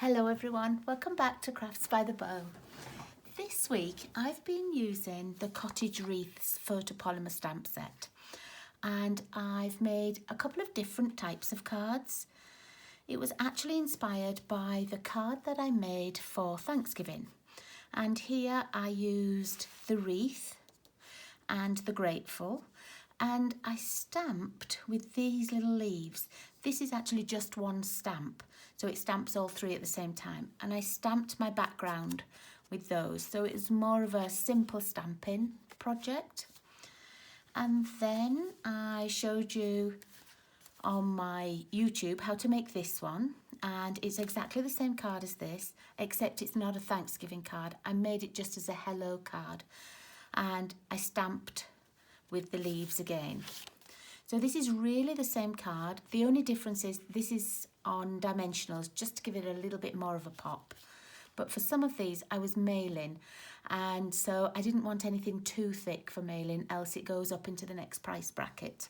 Hello everyone, welcome back to Crafts by the Bow. This week I've been using the Cottage Wreaths photopolymer stamp set and I've made a couple of different types of cards. It was actually inspired by the card that I made for Thanksgiving, and here I used the wreath and the grateful, and I stamped with these little leaves. This is actually just one stamp, so it stamps all three at the same time, and I stamped my background with those, so it was more of a simple stamping project. And then I showed you on my YouTube how to make this one, and it's exactly the same card as this, except it's not a Thanksgiving card. I made it just as a hello card, and I stamped with the leaves again. So this is really the same card. The only difference is this is on dimensionals, just to give it a little bit more of a pop. But for some of these I was mailing, and so I didn't want anything too thick for mailing, else it goes up into the next price bracket.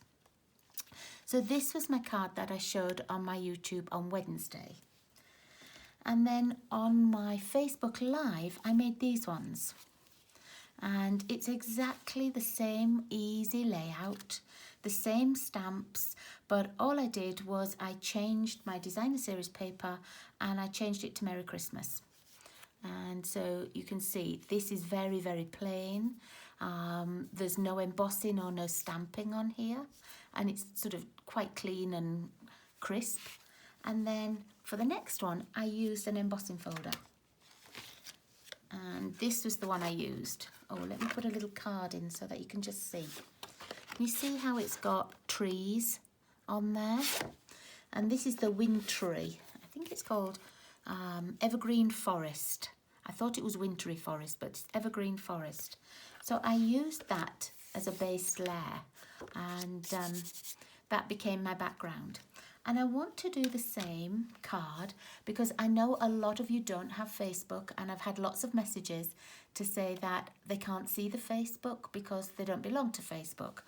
So this was my card that I showed on my YouTube on Wednesday. And then on my Facebook Live I made these ones. And it's exactly the same easy layout, the same stamps, but all I did was I changed my designer series paper and I changed it to Merry Christmas. And so you can see this is very, very plain. There's no embossing or no stamping on here, and it's sort of quite clean and crisp. And then for the next one I used an embossing folder. And this was the one I used. Oh, let me put a little card in so that you can just see. Can you see how it's got trees on there? And this is the wintry. I think it's called Evergreen Forest. I thought it was Wintry Forest, but it's Evergreen Forest. So I used that as a base layer, and that became my background. And I want to do the same card because I know a lot of you don't have Facebook, and I've had lots of messages to say that they can't see the Facebook because they don't belong to Facebook,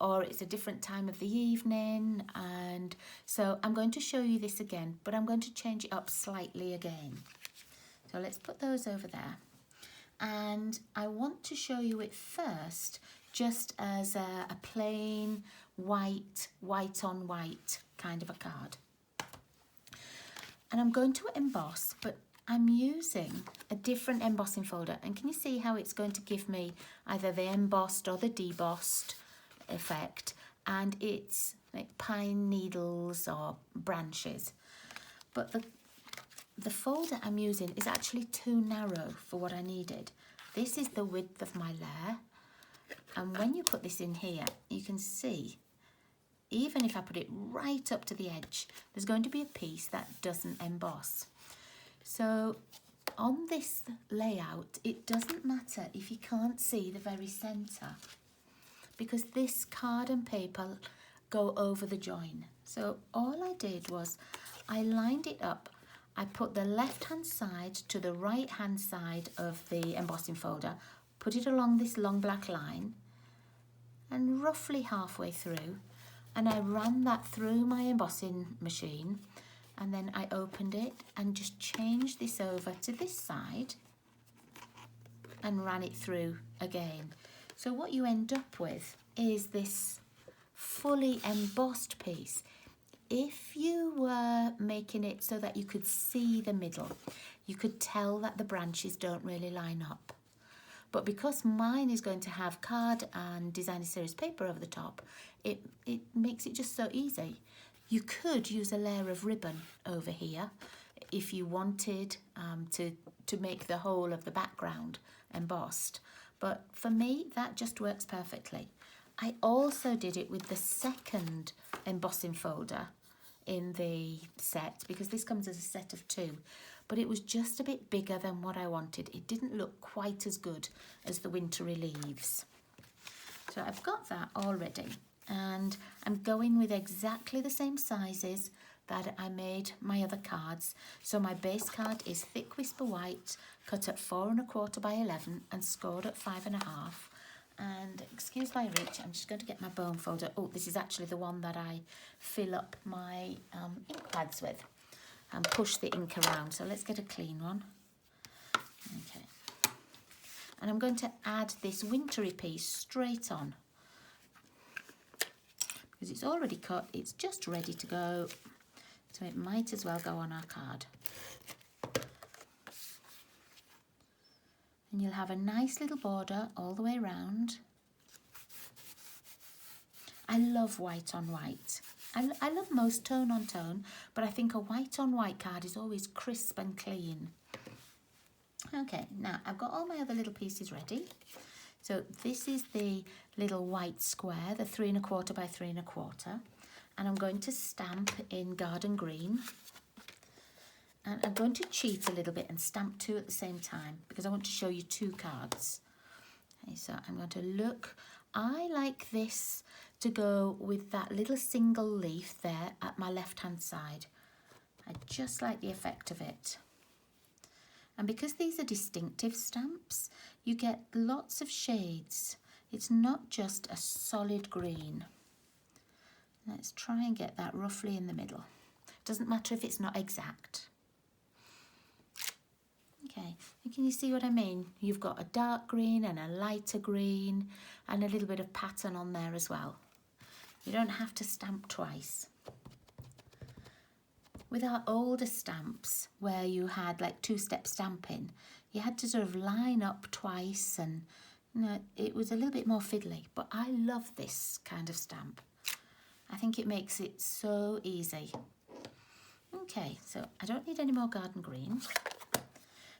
or it's a different time of the evening. And so I'm going to show you this again, but I'm going to change it up slightly again. So let's put those over there. And I want to show you it first just as a plain white on white kind of a card. And I'm going to emboss, but I'm using a different embossing folder. And can you see how it's going to give me either the embossed or the debossed effect? And it's like pine needles or branches. But the folder I'm using is actually too narrow for what I needed. This is the width of my layer. And when you put this in here, you can see, even if I put it right up to the edge, there's going to be a piece that doesn't emboss. So on this layout, it doesn't matter if you can't see the very centre, because this card and paper go over the join. So all I did was I lined it up. I put the left-hand side to the right-hand side of the embossing folder, put it along this long black line, and roughly halfway through, and I ran that through my embossing machine, and then I opened it and just changed this over to this side and ran it through again. So what you end up with is this fully embossed piece. If you were making it so that you could see the middle, you could tell that the branches don't really line up. But because mine is going to have card and designer series paper over the top, it makes it just so easy. You could use a layer of ribbon over here if you wanted to make the whole of the background embossed. But for me, that just works perfectly. I also did it with the second embossing folder in the set, because this comes as a set of two, but it was just a bit bigger than what I wanted. It didn't look quite as good as the wintry leaves. So I've got that already, and I'm going with exactly the same sizes that I made my other cards. So my base card is thick whisper white, cut at 4 1/4 by 11 and scored at 5 1/2. And excuse my reach, I'm just going to get my bone folder. Oh, this is actually the one that I fill up my ink pads with. and push the ink around. So let's get a clean one. Okay. And I'm going to add this wintry piece straight on. Because it's already cut, it's just ready to go. So it might as well go on our card. And you'll have a nice little border all the way around. I love white on white. I love most tone on tone, but I think a white on white card is always crisp and clean. Okay, now I've got all my other little pieces ready. So this is the little white square, the 3 1/4 by 3 1/4. And I'm going to stamp in garden green. And I'm going to cheat a little bit and stamp 2 at the same time because I want to show you 2 cards. Okay, so I'm going to look. I like this to go with that little single leaf there at my left-hand side. I just like the effect of it. And because these are distinctive stamps, you get lots of shades. It's not just a solid green. Let's try and get that roughly in the middle. Doesn't matter if it's not exact. Okay, and can you see what I mean? You've got a dark green and a lighter green and a little bit of pattern on there as well. You don't have to stamp twice. With our older stamps, where you had like 2-step stamping, you had to sort of line up twice and you know, it was a little bit more fiddly, but I love this kind of stamp. I think it makes it so easy. Okay, so I don't need any more garden green,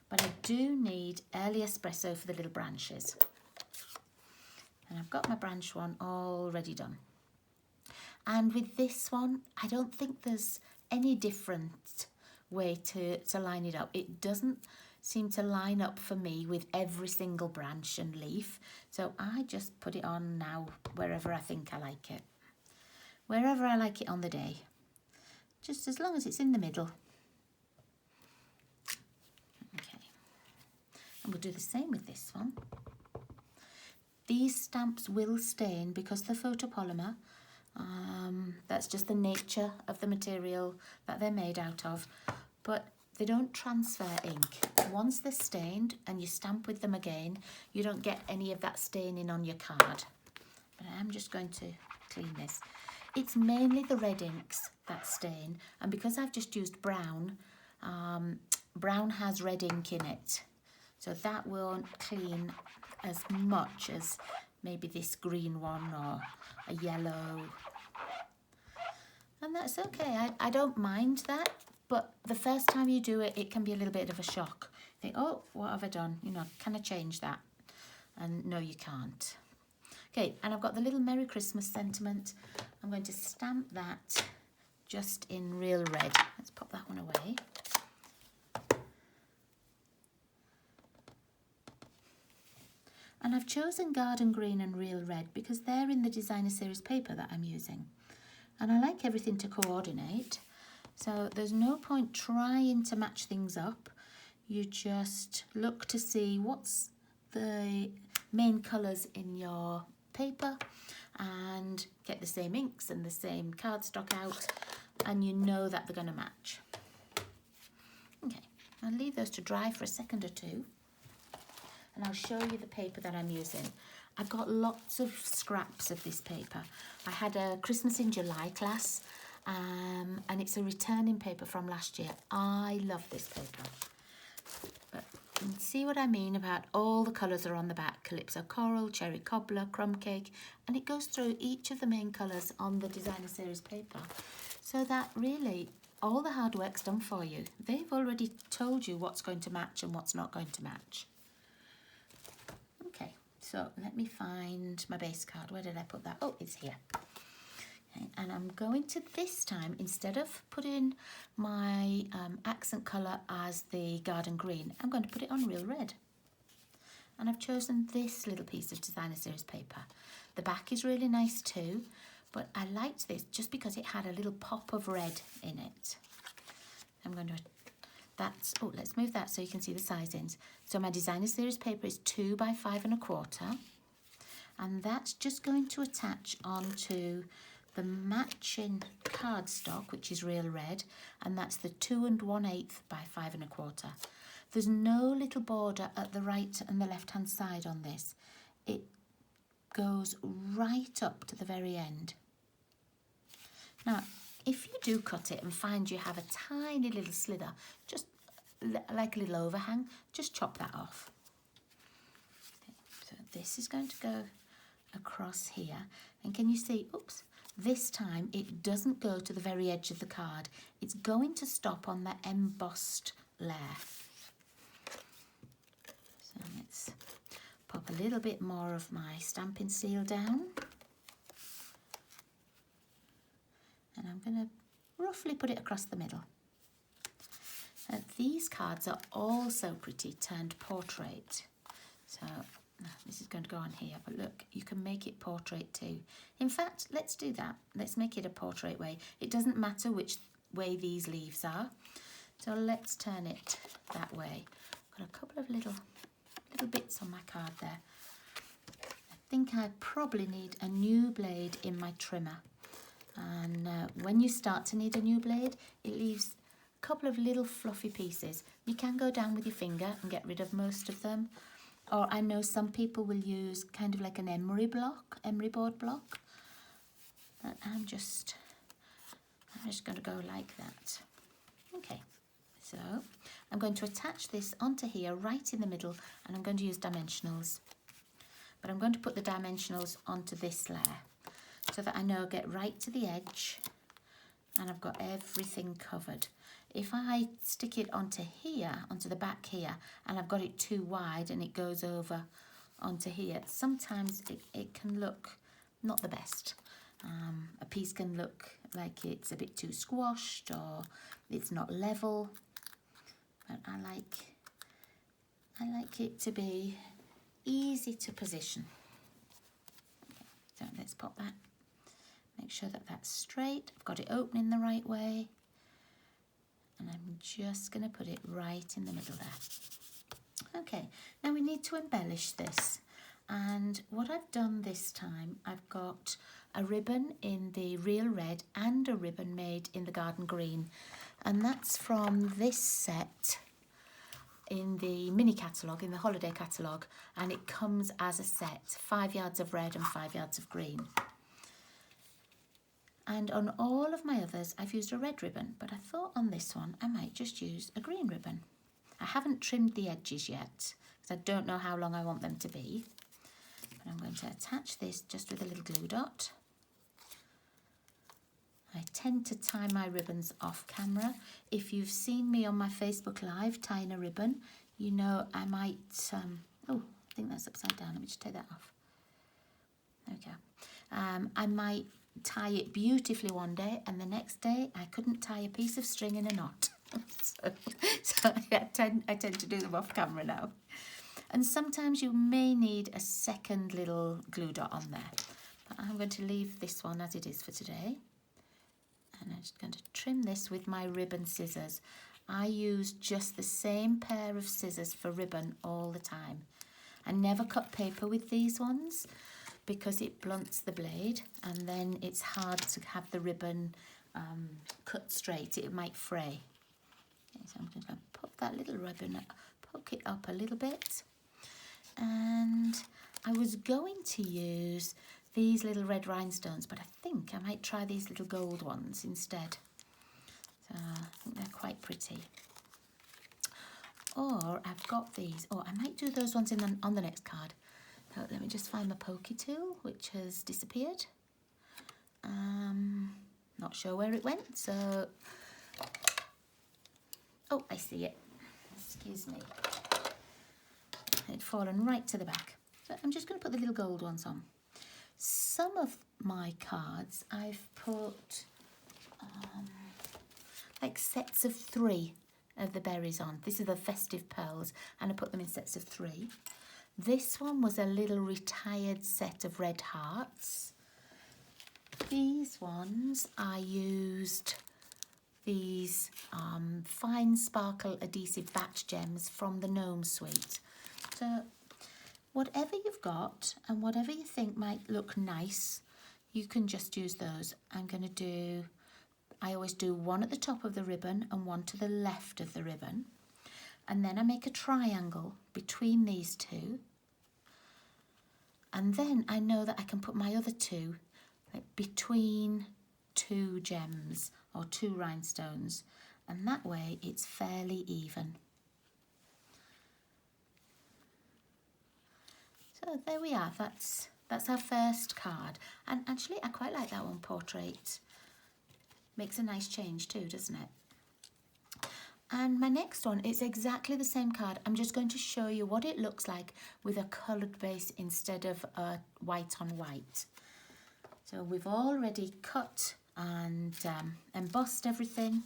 but I do need early espresso for the little branches. And I've got my branch one already done. And with this one, I don't think there's any different way to line it up. It doesn't seem to line up for me with every single branch and leaf. So I just put it on now wherever I think I like it. Wherever I like it on the day. Just as long as it's in the middle. Okay. And we'll do the same with this one. These stamps will stain because they're photopolymer. That's just the nature of the material that they're made out of, but they don't transfer ink. Once they're stained and you stamp with them again, you don't get any of that staining on your card. But I'm just going to clean this. It's mainly the red inks that stain, and because I've just used brown, brown has red ink in it, so that won't clean as much as maybe this green one or a yellow. And that's okay, I don't mind that, but the first time you do it, it can be a little bit of a shock. You think, oh, what have I done? You know, can I change that? And no, you can't. Okay, and I've got the little Merry Christmas sentiment. I'm going to stamp that just in real red. Let's pop that one away. And I've chosen garden green and real red because they're in the designer series paper that I'm using. And I like everything to coordinate. So there's no point trying to match things up. You just look to see what's the main colours in your paper and get the same inks and the same cardstock out, and you know that they're going to match. Okay, I'll leave those to dry for a second or two. And I'll show you the paper that I'm using. I've got lots of scraps of this paper. I had a Christmas in July class, and it's a returning paper from last year. I love this paper. But you can see what I mean about all the colours are on the back. Calypso Coral, Cherry Cobbler, Crumb Cake, and it goes through each of the main colours on the designer series paper. So that really, all the hard work's done for you. They've already told you what's going to match and what's not going to match. Okay, so let me find my base card. Where did I put that? Oh, it's here. Okay, and I'm going to this time, instead of putting my accent colour as the garden green, I'm going to put it on real red. And I've chosen this little piece of designer series paper. The back is really nice too, but I liked this just because it had a little pop of red in it. I'm going to oh, let's move that so you can see the sizings. So my designer series paper is 2 by 5 1/4, and that's just going to attach onto the matching cardstock, which is real red, and that's the 2 1/8 by 5 1/4. There's no little border at the right and the left hand side on this. It goes right up to the very end. Now, if you do cut it and find you have a tiny little slither, just like a little overhang, just chop that off. Okay, so this is going to go across here, and can you see, oops, this time it doesn't go to the very edge of the card. It's going to stop on the embossed layer. So let's pop a little bit more of my stamping seal down. And I'm going to roughly put it across the middle. These cards are also pretty turned portrait. So this is going to go on here, but look, you can make it portrait too. In fact, let's do that. Let's make it a portrait way. It doesn't matter which way these leaves are. So let's turn it that way. Got a couple of little bits on my card there. I think I probably need a new blade in my trimmer. And when you start to need a new blade, it leaves a couple of little fluffy pieces. You can go down with your finger and get rid of most of them. Or I know some people will use kind of like an emery board block. But I'm just going to go like that. Okay, so I'm going to attach this onto here right in the middle, and I'm going to use dimensionals. But I'm going to put the dimensionals onto this layer so that I know get right to the edge and I've got everything covered. If I stick it onto here, onto the back here, and I've got it too wide and it goes over onto here, sometimes it can look not the best. A piece can look like it's a bit too squashed or it's not level. But I like it to be easy to position. Okay, so let's pop that. Make sure that that's straight. I've got it opening the right way. And I'm just going to put it right in the middle there. Okay, now we need to embellish this. And what I've done this time, I've got a ribbon in the real red and a ribbon made in the garden green. And that's from this set in the mini catalogue, in the holiday catalogue. And it comes as a set, 5 yards of red and 5 yards of green. And on all of my others, I've used a red ribbon, but I thought on this one, I might just use a green ribbon. I haven't trimmed the edges yet, because I don't know how long I want them to be. But I'm going to attach this just with a little glue dot. I tend to tie my ribbons off camera. If you've seen me on my Facebook Live tying a ribbon, you know I might, oh, I think that's upside down. Let me just take that off. There we go. I might tie it beautifully one day, and the next day I couldn't tie a piece of string in a knot. so I tend to do them off camera now. And sometimes you may need a second little glue dot on there. But I'm going to leave this one as it is for today. And I'm just going to trim this with my ribbon scissors. I use just the same pair of scissors for ribbon all the time. I never cut paper with these ones because it blunts the blade, and then it's hard to have the ribbon cut straight. It might fray. Okay, so I'm just going to pop that little ribbon up, poke it up a little bit. And I was going to use these little red rhinestones, but I think I might try these little gold ones instead. So I think they're quite pretty. Or I've got these. Oh, I might do those ones on the next card. So let me just find my pokey tool, which has disappeared. Not sure where it went, so... Oh, I see it. Excuse me. It'd fallen right to the back. So I'm just going to put the little gold ones on. Some of my cards I've put like sets of 3 of the berries on. This is the festive pearls, and I put them in sets of 3. This one was a little retired set of red hearts. These ones I used these fine sparkle adhesive batch gems from the Gnome Suite. So whatever you've got and whatever you think might look nice, you can just use those. I always do one at the top of the ribbon and one to the left of the ribbon. And then I make a triangle between these two. And then I know that I can put my other two like between two gems or two rhinestones. And that way it's fairly even. So there we are, that's our first card. And actually I quite like that one, portrait. Makes a nice change too, doesn't it? And my next one is exactly the same card. I'm just going to show you what it looks like with a coloured base instead of a white on white. So we've already cut and embossed everything.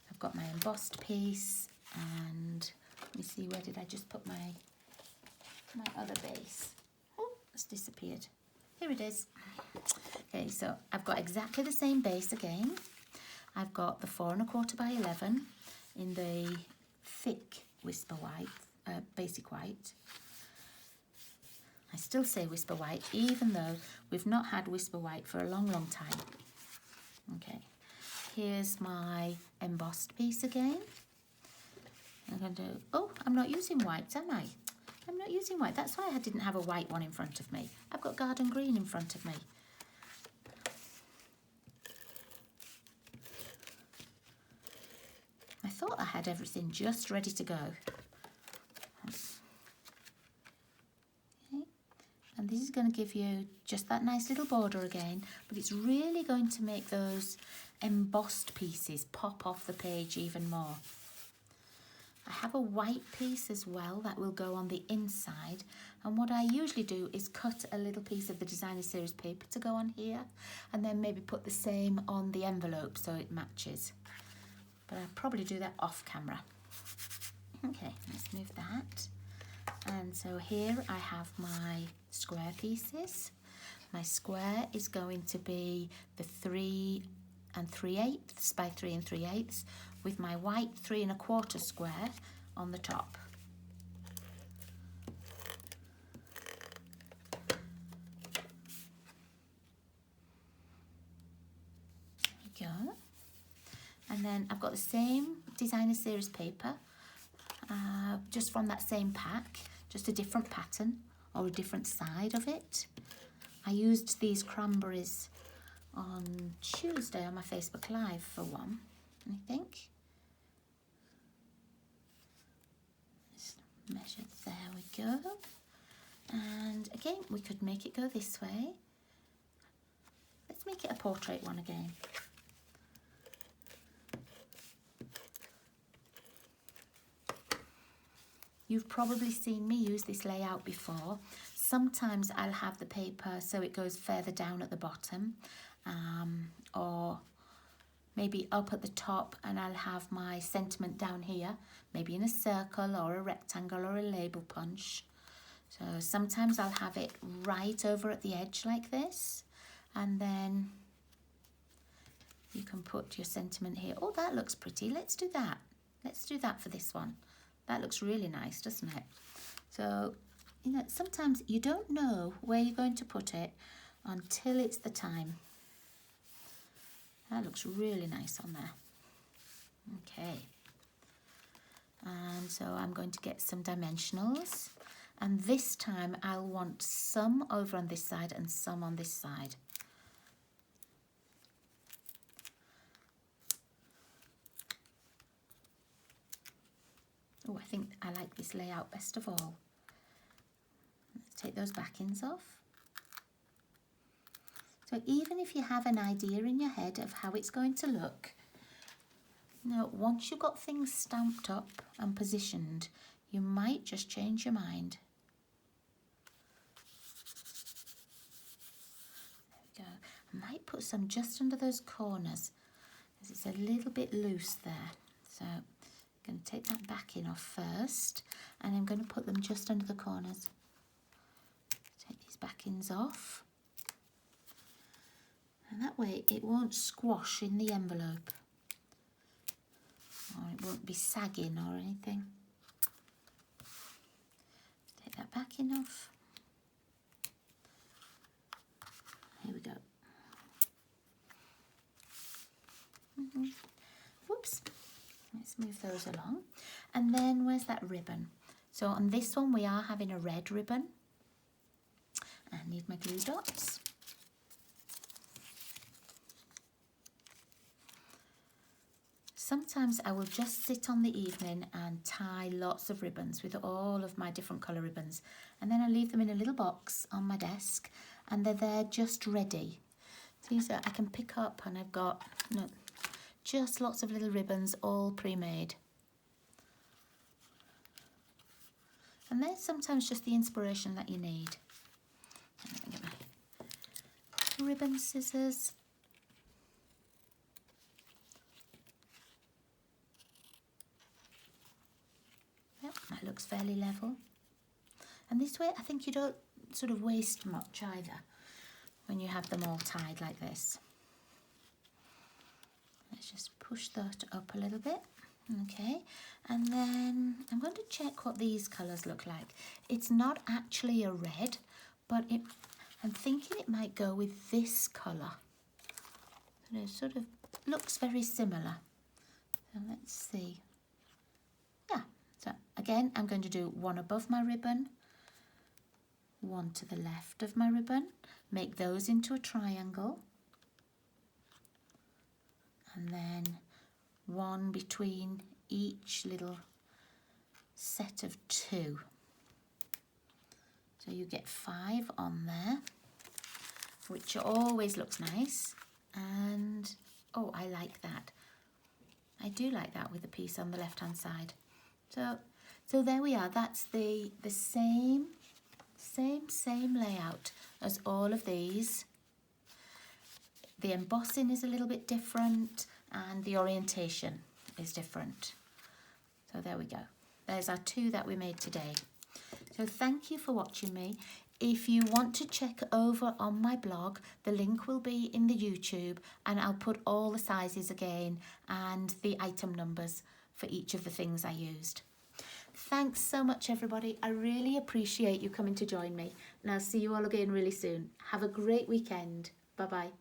I've got my embossed piece, and let me see, where did I just put my other base? Oh, it's disappeared. Here it is. Okay, so I've got exactly the same base again. I've got the 4 1/4 by 11 in the thick whisper white, basic white. I still say whisper white, even though we've not had whisper white for a long, long time. Okay, here's my embossed piece again. I'm going to, oh, I'm not using white, am I? I'm not using white. That's why I didn't have a white one in front of me. I've got garden green in front of me. I thought I had everything just ready to go. Okay. And this is going to give you just that nice little border again, but it's really going to make those embossed pieces pop off the page even more. I have a white piece as well that will go on the inside, and what I usually do is cut a little piece of the designer series paper to go on here, and then maybe put the same on the envelope so it matches. But I'll probably do that off camera. Okay, let's move that. And so here I have my square pieces. My square is going to be the 3 3/8 by 3 3/8 with my white 3 1/4 square on the top. There we go. And then I've got the same designer series paper, just from that same pack, just a different pattern or a different side of it. I used these cranberries on Tuesday on my Facebook Live for one, I think. Just measure, there we go. And again, we could make it go this way. Let's make it a portrait one again. You've probably seen me use this layout before. Sometimes I'll have the paper so it goes further down at the bottom, or maybe up at the top, and I'll have my sentiment down here, maybe in a circle or a rectangle or a label punch. So sometimes I'll have it right over at the edge like this, and then you can put your sentiment here. Oh, that looks pretty. Let's do that. Let's do that for this one. That looks really nice, doesn't it? So, you know, sometimes you don't know where you're going to put it until it's the time. That looks really nice on there. Okay. And so I'm going to get some dimensionals. And this time I'll want some over on this side and some on this side. Oh, I think I like this layout best of all. Let's take those backings off. So even if you have an idea in your head of how it's going to look, you know, once you've got things stamped up and positioned, you might just change your mind. There we go. I might put some just under those corners, because it's a little bit loose there. So I'm going to take that backing off first, and I'm going to put them just under the corners. Take these backings off, and that way it won't squash in the envelope, or it won't be sagging or anything. Take that backing off. Here we go. Whoops. Let's move those along. And then where's that ribbon? So on this one we are having a red ribbon. I need my glue dots. Sometimes I will just sit on the evening and tie lots of ribbons with all of my different colour ribbons, and then I leave them in a little box on my desk and they're there just ready. These are, I can pick up, and I've got just lots of little ribbons all pre-made. And there's sometimes just the inspiration that you need. Let me get my ribbon scissors. Yep, that looks fairly level. And this way I think you don't sort of waste much either when you have them all tied like this. Let's just push that up a little bit. Okay, and then I'm going to check what these colours look like. It's not actually a red, but I'm thinking it might go with this colour. It sort of looks very similar. So let's see. Yeah, so again I'm going to do one above my ribbon, one to the left of my ribbon, make those into a triangle, and then one between each little set of 2. So you get 5 on there, which always looks nice. And oh, I like that. I do like that with the piece on the left hand side. So there we are. That's the same layout as all of these. The embossing is a little bit different and the orientation is different. So there we go. There's our 2 that we made today. So thank you for watching me. If you want to check over on my blog, the link will be in the YouTube, and I'll put all the sizes again and the item numbers for each of the things I used. Thanks so much, everybody. I really appreciate you coming to join me, and I'll see you all again really soon. Have a great weekend. Bye-bye.